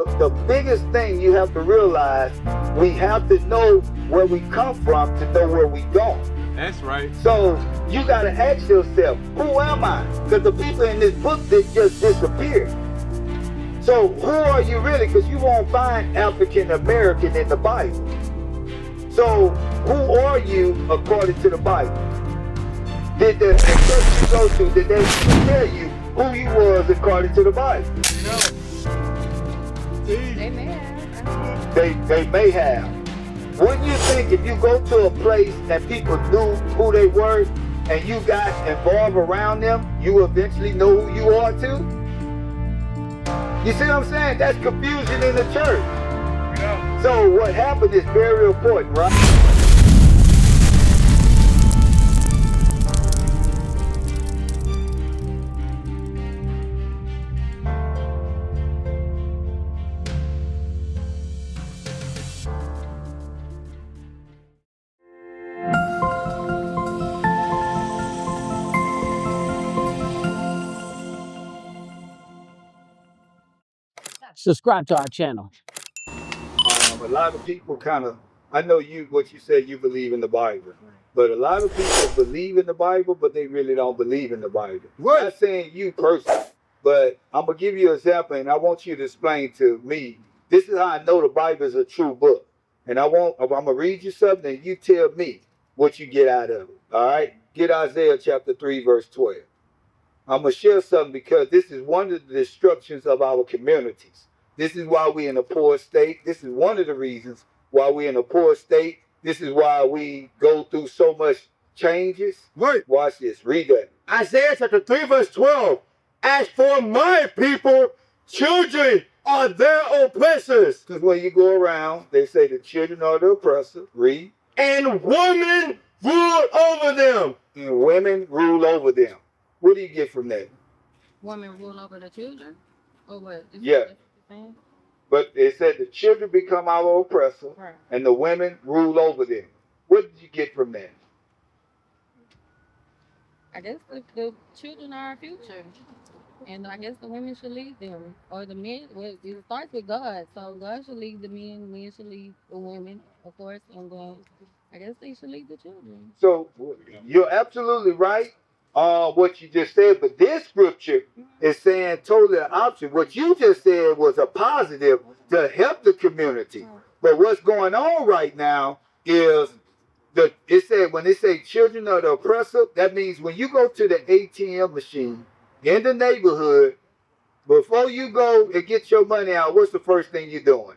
The biggest thing you have to realize, we have to know where we come from to know where we go. That's right. So you got to ask yourself, who am I? Because the people in this book that just disappeared. So who are you really? Because you won't find African American in the Bible. So who are you according to the Bible? Did the church you go to, did they tell you who you was according to the Bible? They may have. They may have. Wouldn't you think if you go to a place and people knew who they were and you got involved around them, you eventually know who you are too? You see what I'm saying? That's confusion in the church. Yeah. So what happened is very important, right? Subscribe to our channel. A lot of people I know what you said, you believe in the Bible. But a lot of people believe in the Bible, but they really don't believe in the Bible. What? I'm not saying you personally, but I'm going to give you an example, and I want you to explain to me. This is how I know the Bible is a true book. And I'm going to read you something, and you tell me what you get out of it. All right? Get Isaiah chapter 3, verse 12. I'm going to share something because this is one of the destructions of our communities. This is why we're in a poor state. This is one of the reasons why we're in a poor state. This is why we go through so much changes. Right. Watch this. Read that. Isaiah chapter 3, verse 12. As for my people, children are their oppressors. Because when you go around, they say the children are the oppressor. Read. And women rule over them. And women rule over them. What do you get from that? Women rule over the children? Or what? Yeah. But it said the children become our oppressor, right, and the women rule over them. What did you get from that? I guess the children are our future. And I guess the women should lead them. Or the men, well, it starts with God. So God should lead the men should lead the women, of course. And then I guess they should lead the children. So you're absolutely right. What you just said, but this scripture is saying totally the opposite. What you just said was a positive to help the community. But what's going on right now is it said when they say children are the oppressor, that means when you go to the ATM machine in the neighborhood, before you go and get your money out, what's the first thing you're doing?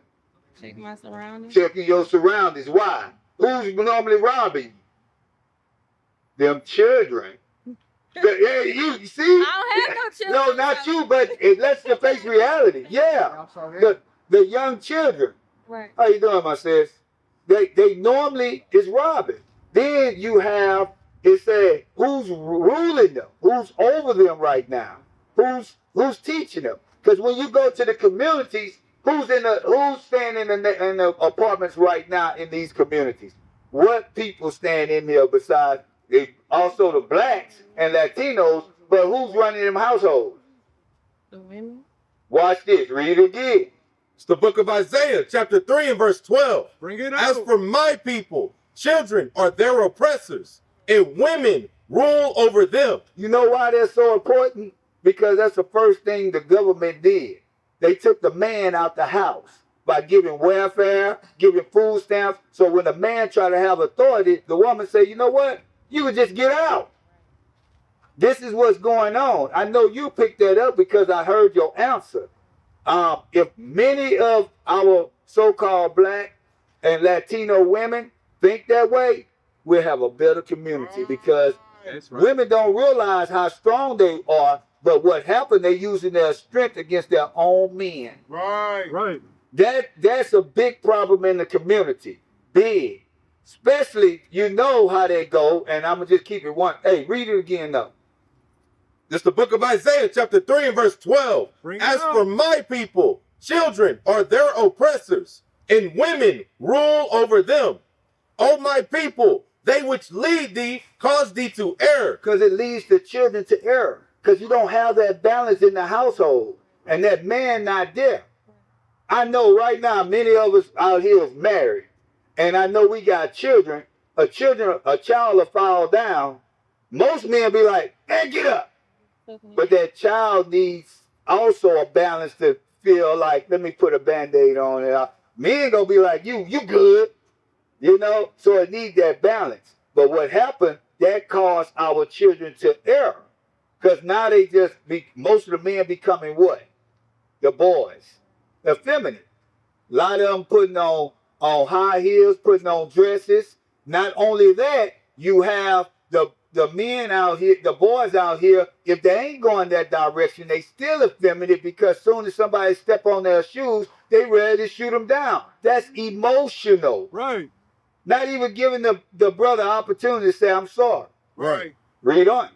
Check my surroundings. Checking your surroundings. Why? Who's normally robbing you? Them children. You see? I don't have no children. No, not you, but let's face reality. Yeah. The young children. Right. How you doing, my sis? They normally is robbing. Then you have, it said, who's ruling them? Who's over them right now? Who's teaching them? Because when you go to the communities, who's staying in the apartments right now in these communities? What people stand in here besides also the blacks and Latinos, but who's running them households? The women. Watch this. Read it again. It's the book of Isaiah, chapter 3 and verse 12. Bring it out. As for my people, children are their oppressors, and women rule over them. You know why that's so important? Because that's the first thing the government did. They took the man out the house by giving welfare, giving food stamps. So when the man tried to have authority, the woman said, you know what? You would just get out. This is what's going on. I know you picked that up because I heard your answer. If many of our so-called black and Latino women think that way, we'll have a better community because women don't realize how strong they are, but what happened, they're using their strength against their own men. Right. That's a big problem in the community. Big. Especially, you know how they go, and I'm going to just keep it one. Hey, read it again, though. This is the book of Isaiah, chapter 3 and verse 12. As for my people, children are their oppressors, and women rule over them. O my people, they which lead thee cause thee to err. Because it leads the children to error. Because you don't have that balance in the household, and that man not there. I know right now many of us out here is married, and I know we got children. A child will fall down. Most men be like, "Hey, get up!" But that child needs also a balance to feel like, let me put a Band-Aid on it. Men gonna be like, you good, you know. So it needs that balance. But what happened? That caused our children to err, because now they just most of the men becoming what? The boys, effeminate. A lot of them putting on high heels, putting on dresses. Not only that, you have the men out here, the boys out here, if they ain't going that direction, they still effeminate, because soon as somebody step on their shoes, they ready to shoot them down. That's emotional. Right. Not even giving the brother opportunity to say, I'm sorry. Right. Read on.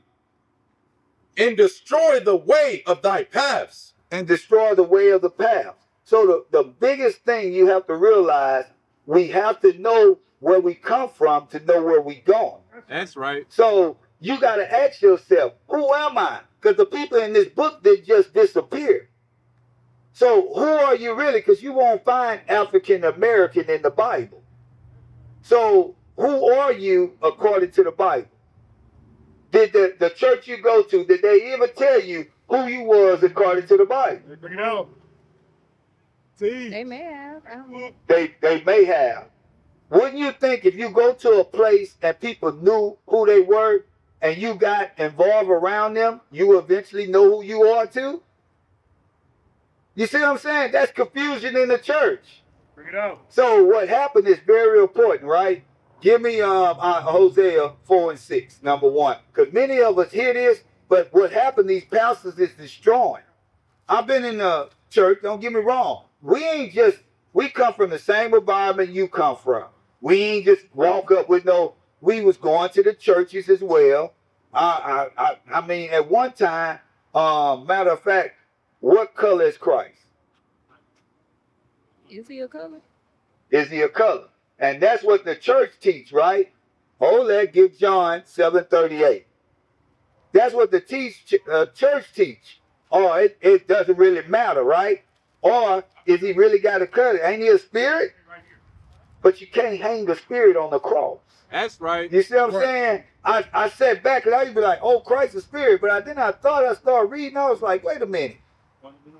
And destroy the way of thy paths. And destroy the way of the path. So the biggest thing you have to realize, we have to know where we come from to know where we going. That's right. So you got to ask yourself, who am I? Because the people in this book, they just disappeared. So who are you really? Because you won't find African American in the Bible. So who are you according to the Bible? Did the church you go to, did they ever tell you who you was according to the Bible? Bring it out. See? They may have. I don't know. They may have. Wouldn't you think if you go to a place and people knew who they were and you got involved around them, you eventually know who you are too? You see what I'm saying? That's confusion in the church. Bring it out. So what happened is very important, right? Give me Hosea 4:6, number 1. Because many of us hear this, but what happened, these pastors is destroying. I've been in the church, don't get me wrong. We come from the same environment you come from. We ain't just walk up with we was going to the churches as well. I mean, at one time, matter of fact, what color is Christ? Is he a color? Is he a color? And that's what the church teach, right? Let's give John 7:38. That's what the church teach. Or it doesn't really matter, right? Or is he really got a color? Ain't he a spirit? But you can't hang a spirit on the cross. That's right. You see what I'm saying? I sat back and I used to be like, oh, Christ is spirit. But then I started reading. I was like, wait a minute.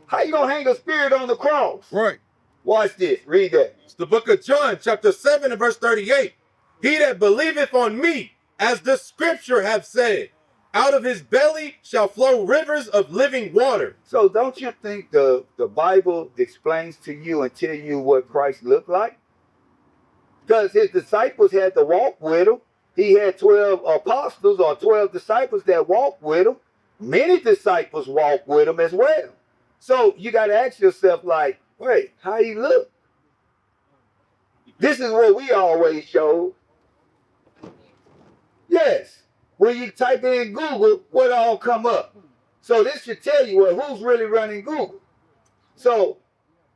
How you going to hang a spirit on the cross? Right. Watch this. Read that. It's the book of John, chapter 7 and verse 38. He that believeth on me, as the scripture hath said, out of his belly shall flow rivers of living water. So don't you think the Bible explains to you and tell you what Christ looked like? Because his disciples had to walk with him. He had 12 apostles or 12 disciples that walked with him. Many disciples walked with him as well. So you got to ask yourself, like, wait, how he look? This is what we always show. Yes. When you type in Google, what all come up? So this should tell you, well, who's really running Google? So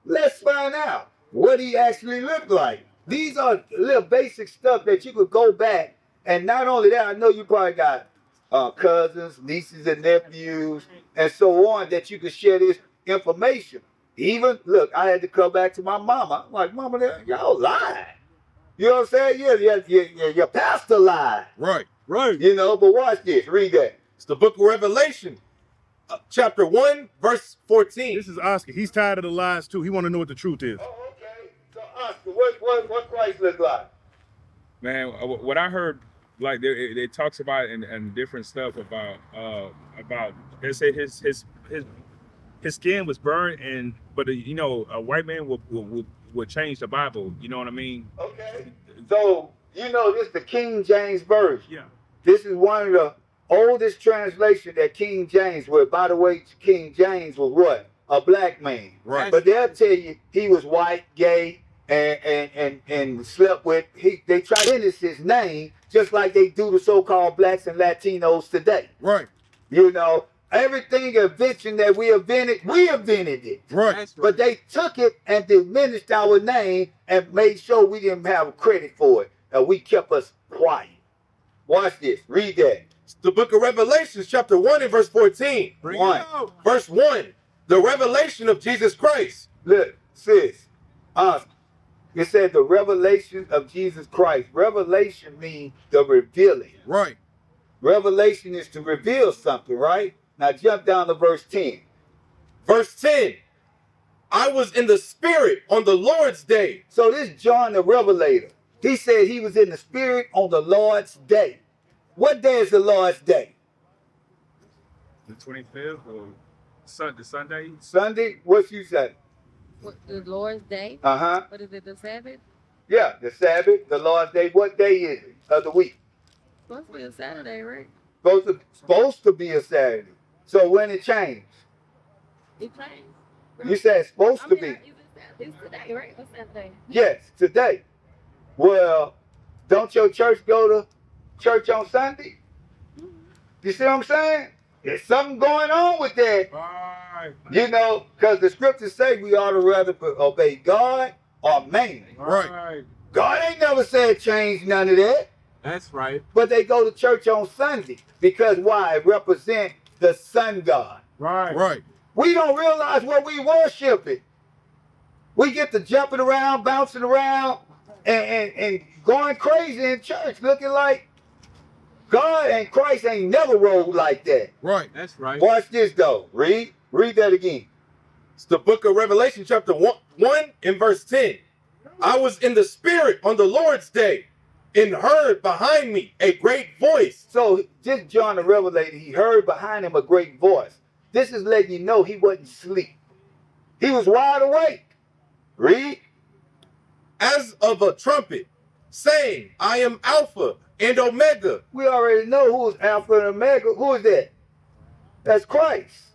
let's find out what he actually looked like. These are little basic stuff that you could go back. And not only that, I know you probably got cousins, nieces and nephews, and so on, that you could share this information. Even, look, I had to come back to my mama. I'm like, Mama, y'all lied. You know what I'm saying? Yeah, your pastor lied. Right. Right. You know, but watch this. Read that. It's the book of Revelation, chapter 1, verse 14. This is Oscar. He's tired of the lies too. He want to know what the truth is. Oh, okay. So, Oscar, what Christ look like? Man, what I heard, like it talks about and different stuff about they say his skin was burned, but you know, a white man would change the Bible. You know what I mean? Okay. So you know this is the King James version. Yeah. This is one of the oldest translations that King James was. By the way, King James was what? A black man. Right. But they'll tell you he was white, gay, and slept with. They try to finish his name just like they do the so-called blacks and Latinos today. Right. You know, everything invention that we invented it. Right. That's right. But they took it and diminished our name and made sure we didn't have credit for it. And we kept us quiet. Watch this. Read that. It's the book of Revelation, chapter 1 and verse 14. Bring One. it out. Verse 1, the revelation of Jesus Christ. Look, sis. It said the revelation of Jesus Christ. Revelation means the revealing. Right. Revelation is to reveal something, right? Now jump down to verse 10. Verse 10. I was in the spirit on the Lord's day. So this John the Revelator, he said he was in the spirit on the Lord's day. What day is the Lord's day? The 25th or Sunday? Sunday? What you say? What, the Lord's Day? Uh-huh. What is it, the Sabbath? Yeah, the Sabbath, the Lord's day. What day is it of the week? Supposed to be a Saturday, right? Supposed to be a Saturday. So when it changed? It changed. You said it's supposed to be. It's today, right? What's Saturday? Yes, today. Well, don't your church go to church on Sunday? You see what I'm saying? There's something going on with that. Right. You know, because the scriptures say we ought to rather obey God or man. Right. God ain't never said change none of that. That's right. But they go to church on Sunday because why? It represents the sun god. Right. Right. We don't realize what we worshiping. We get to jumping around, bouncing around, and going crazy in church, looking like God and Christ ain't never rolled like that. Right. That's right. Watch this though. Read that again. It's the book of Revelation, chapter 1 and verse 10. I was in the spirit on the Lord's day and heard behind me a great voice. So this John the Revelator, he heard behind him a great voice. This is letting you know he wasn't asleep. He was wide awake. Read. As of a trumpet, saying, I am Alpha and Omega. We already know who's Alpha and Omega. Who is that? That's Christ.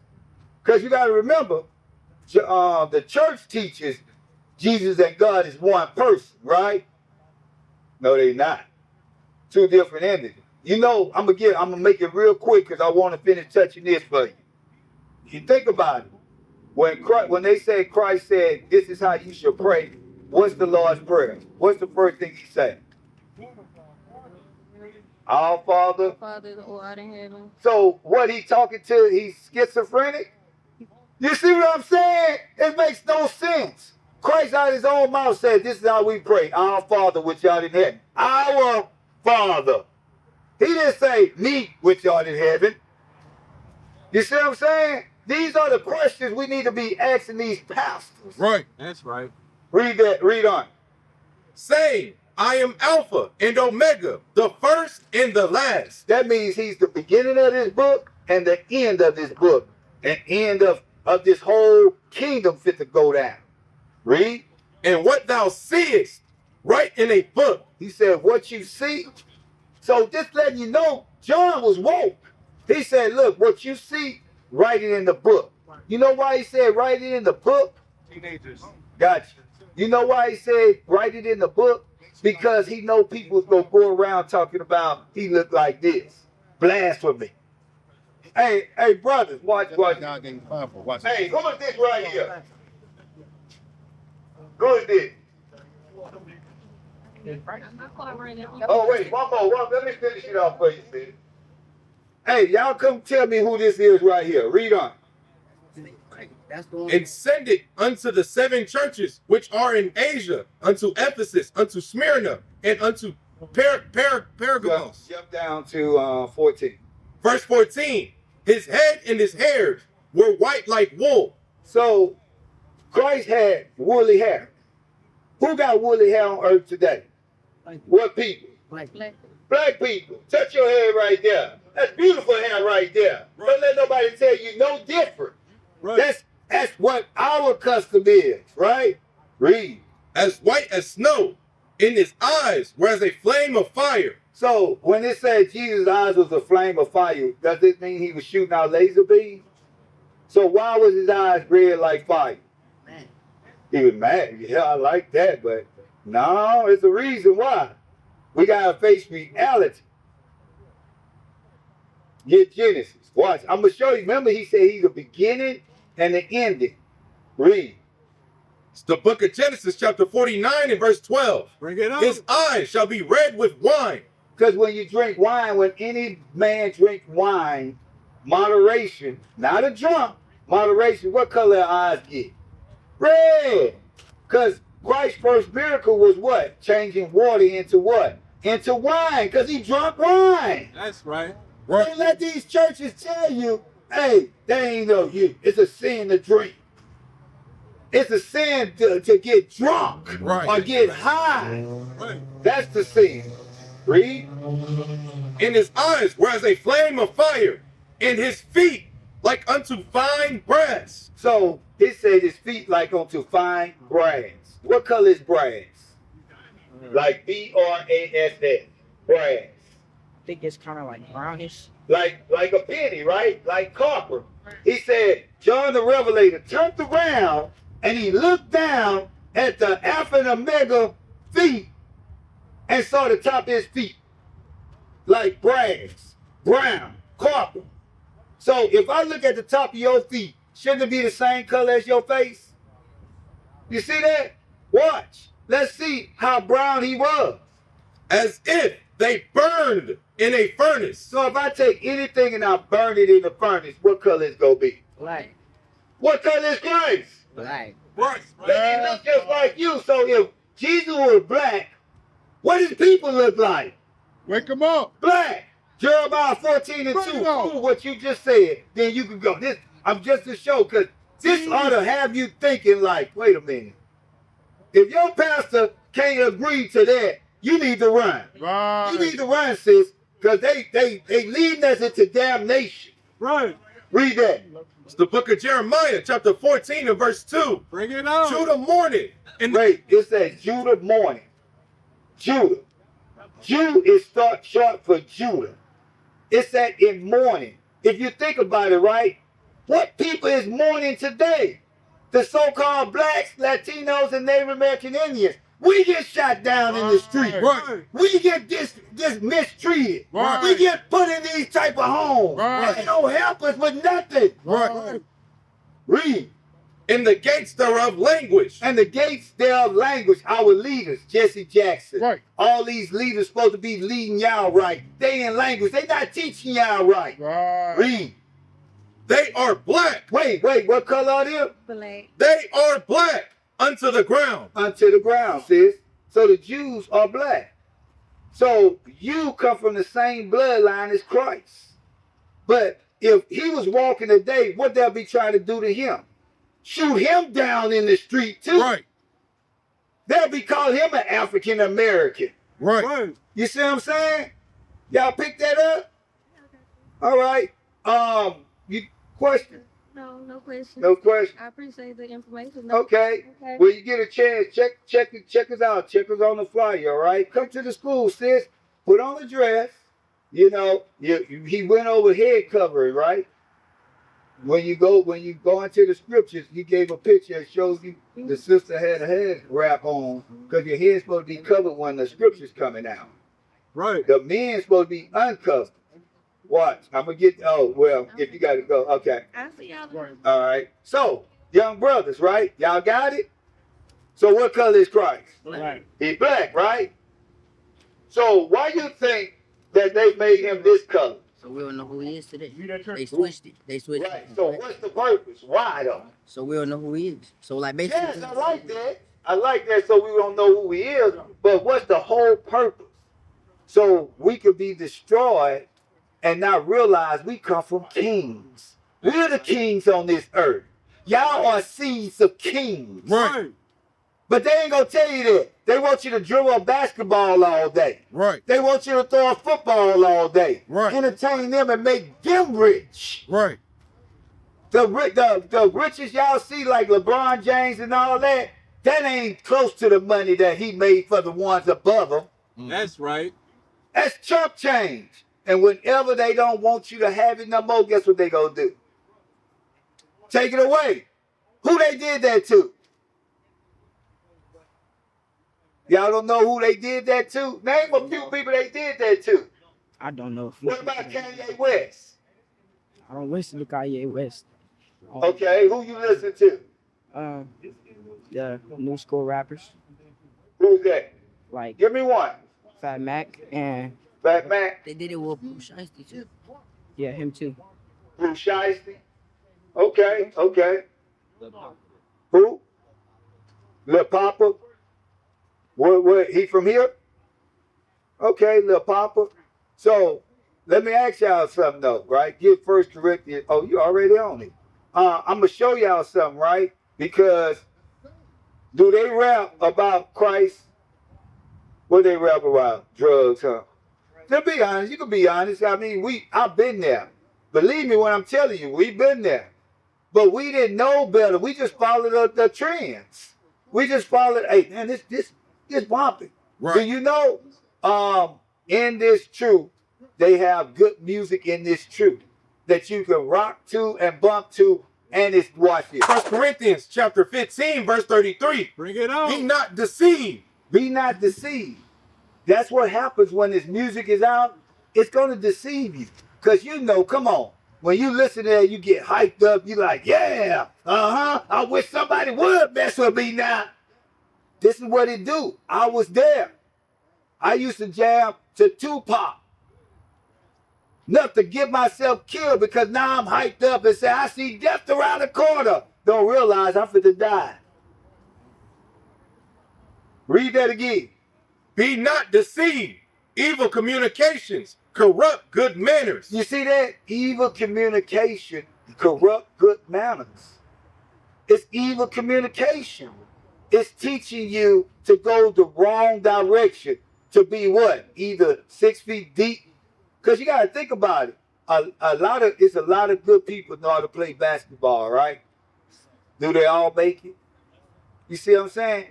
Because you got to remember, the church teaches Jesus and God is one person, right? No, they not. Two different entities. You know, I'm gonna make it real quick because I want to finish touching this for you. You think about it. When they say Christ said, this is how you should pray, what's the Lord's Prayer? What's the first thing he said? Our Father. Father who art in heaven. So what he talking to, he's schizophrenic? You see what I'm saying? It makes no sense. Christ out of his own mouth said, this is how we pray. Our Father which art in heaven. Our Father. He didn't say, me which art in heaven. You see what I'm saying? These are the questions we need to be asking these pastors. Right. That's right. Read that. Read on. Saying, I am Alpha and Omega, the first and the last. That means he's the beginning of this book and the end of this book. And end of this whole kingdom fit to go down. Read. And what thou seest, write in a book. He said, what you see. So just letting you know, John was woke. He said, look, what you see, write it in the book. You know why he said write it in the book? Teenagers. Gotcha. You know why he said write it in the book? Because he know people's gonna go around talking about he looked like this. Blasphemy. Hey, brothers, watch. Hey, who is this right here? Who is this? Oh, wait, one more. Let me finish it off for you, sis. Hey, y'all come tell me who this is right here. Read on. And send it unto the 7 churches which are in Asia, unto Ephesus, unto Smyrna, and unto Pergamos. Jump down to 14. Verse 14. His head and his hairs were white like wool. So, Christ had woolly hair. Who got woolly hair on earth today? What people? Black people. Touch your head right there. That's beautiful hair right there. Don't let nobody tell you no different. Right. That's what our custom is, right? Read. As white as snow, in his eyes were as a flame of fire. So when it said Jesus' eyes was a flame of fire, does it mean he was shooting out laser beams? So why was his eyes red like fire? Man. He was mad. Yeah, I like that, but no, it's a reason why. We gotta face reality. Get Genesis. Watch. I'm gonna show you. Remember, he said he's the beginning and the ending. Read. It's the book of Genesis, chapter 49 and verse 12. Bring it up. His eyes shall be red with wine. Because when you drink wine, when any man drink wine, moderation, not a drunk, moderation, what color eyes get? Red. Because Christ's first miracle was what? Changing water into what? Into wine, because he drunk wine. That's right. Don't let these churches tell you, hey, they ain't no you. It's a sin to drink. It's a sin to get drunk or get high. Right. That's the sin. Read. In his eyes were as a flame of fire, and his feet like unto fine brass. So it said his feet like unto fine brass. What color is brass? Like B-R-A-S-S. Brass. I think it's kind of like brownish. Like a penny, right? Like copper. He said, John the Revelator turned around and he looked down at the Alpha and Omega feet and saw the top of his feet. Like brass, brown, copper. So if I look at the top of your feet, shouldn't it be the same color as your face? You see that? Watch. Let's see how brown he was. As if they burned in a furnace. So if I take anything and I burn it in the furnace, what color is going to be? Black. What color is Christ? Black. Right. But he look just like you. So if Jesus was black, what does people look like? Wake him up. Black. Jeremiah 14 and 2. Bingo. Prove what you just said. Then you can go. This I'm just to show, because this ought to have you thinking like, wait a minute. If your pastor can't agree to that, you need to run. Right. You need to run, sis, because they leading us into damnation. Right. Read that. It's the book of Jeremiah, chapter 14 and verse 2. Bring it out. Judah mourning. And Wait, it says Judah mourning. Judah. Jew is short for Judah. It's that in mourning. If you think about it, right? What people is mourning today? The so-called blacks, Latinos, and Native American Indians. We get shot down in the street. Right. We get this mistreated. Right. We get put in these type of homes. Right. They don't help us with nothing. Right. Read. in the gates thereof languish. And the gates thereof language, our leaders, Jesse Jackson. Right. All these leaders supposed to be leading y'all right. They in language. They not teaching y'all right. Right. Read. They are black. Wait, what color are them? Black. They are black unto the ground. Unto the ground, sis. So the Jews are black. So you come from the same bloodline as Christ. But if he was walking today, what they'll be trying to do to him? Shoot him down in the street too. Right. They'll be calling him an African American. Right. You see what I'm saying? Y'all pick that up? All right. You question? No question. No question. I appreciate the information. Okay. Okay. When you get a chance, check us out. Check us on the flyer, all right? Come to the school, sis. Put on a dress. You know, he went over head covering, right? When you go into the scriptures, he gave a picture that shows you the sister had a head wrap on because your head's supposed to be covered when the scripture's coming out. Right. The men's supposed to be uncovered. Watch. I'm going to get, if you got to go. Okay. I see y'all. Right. All right. So, young brothers, right? Y'all got it? So what color is Christ? Right. He's black, right? So why you think that they made him this color? So we don't know who he is today. You that church? They switched it. They switched Right. it. So what's the purpose? Why though? So we don't know who he is. So like basically. Yes, I like that. I like that so we don't know who he is. But what's the whole purpose? So we could be destroyed and not realize we come from kings. We're the kings on this earth. Y'all are seeds of kings. Right. But they ain't gonna tell you that. They want you to dribble a basketball all day. Right. They want you to throw a football all day. Right. Entertain them and make them rich. Right. The riches y'all see like LeBron James and all that, that ain't close to the money that he made for the ones above him. That's right. That's chump change. And whenever they don't want you to have it no more, guess what they gonna do? Take it away. Who they did that to? Y'all don't know who they did that to? Name a few people they did that to. I don't know. What about Kanye West? I don't listen to Kanye West. Okay, who you listen to? The new school rappers Who's that? like Give me one. Fat Mac and Fat Mac, they did it with Bruce Shiesty too. Yeah, him too. Bruce Shiesty. Okay. Who? Lil Papa? What, he from here? Okay, Lil Papa. So, let me ask y'all something though, right? Get 1 Corinthians. Oh, you already on it. I'm going to show y'all something, right? Because do they rap about Christ? What they rap about? Drugs, huh? To be honest, you can be honest. I mean, I've been there. Believe me when I'm telling you, we've been there. But we didn't know better. We just followed the trends. We just followed, hey, man, this bumping. Right. Do you know, in this truth, they have good music in this truth that you can rock to and bump to, and it's, watch it. 1 Corinthians chapter 15, verse 33. Bring it on. Be not deceived. Be not deceived. That's what happens when this music is out. It's going to deceive you. Because you know, come on. When you listen to that, you get hyped up. You like, yeah, I wish somebody would mess with me now. This is what it do. I was there. I used to jam to Tupac. Enough to get myself killed because now I'm hyped up and say, I see death around the corner. Don't realize I'm finna die. Read that again. Be not deceived. Evil communications corrupt good manners. You see that? Evil communication corrupt good manners. It's evil communication. It's teaching you to go the wrong direction. To be what? Either 6 feet deep. Because you got to think about it. It's a lot of good people know how to play basketball, right? Do they all make it? You see what I'm saying?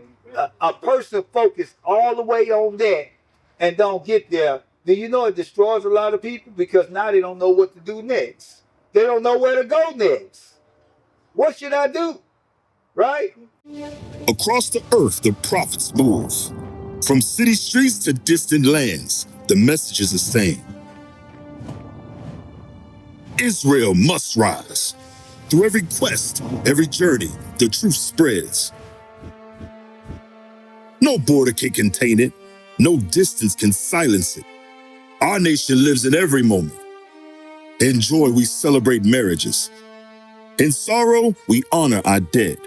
A person focused all the way on that and don't get there, then you know it destroys a lot of people because now they don't know what to do next. They don't know where to go next. What should I do? Right? Across the earth, the prophets move. From city streets to distant lands, the message is the same. Israel must rise. Through every quest, every journey, the truth spreads. No border can contain it. No distance can silence it. Our nation lives in every moment. In joy, we celebrate marriages. In sorrow, we honor our dead.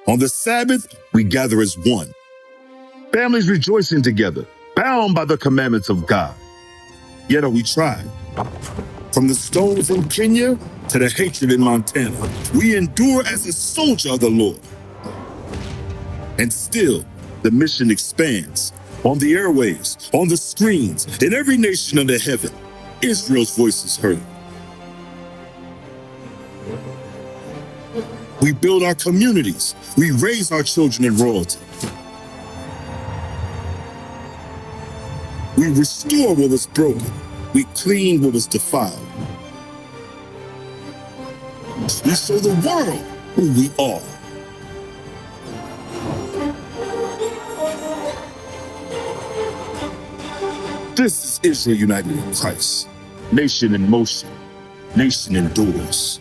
On the Sabbath, we gather as one. Families rejoicing together, bound by the commandments of God. Yet are we tried. From the stones in Kenya to the hatred in Montana, we endure as a soldier of the Lord. And still, the mission expands. On the airwaves, on the screens, in every nation under heaven, Israel's voice is heard. We build our communities. We raise our children in royalty. We restore what was broken. We clean what was defiled. We show the world who we are. This is Israel united in Christ. Nation in motion. Nation endures.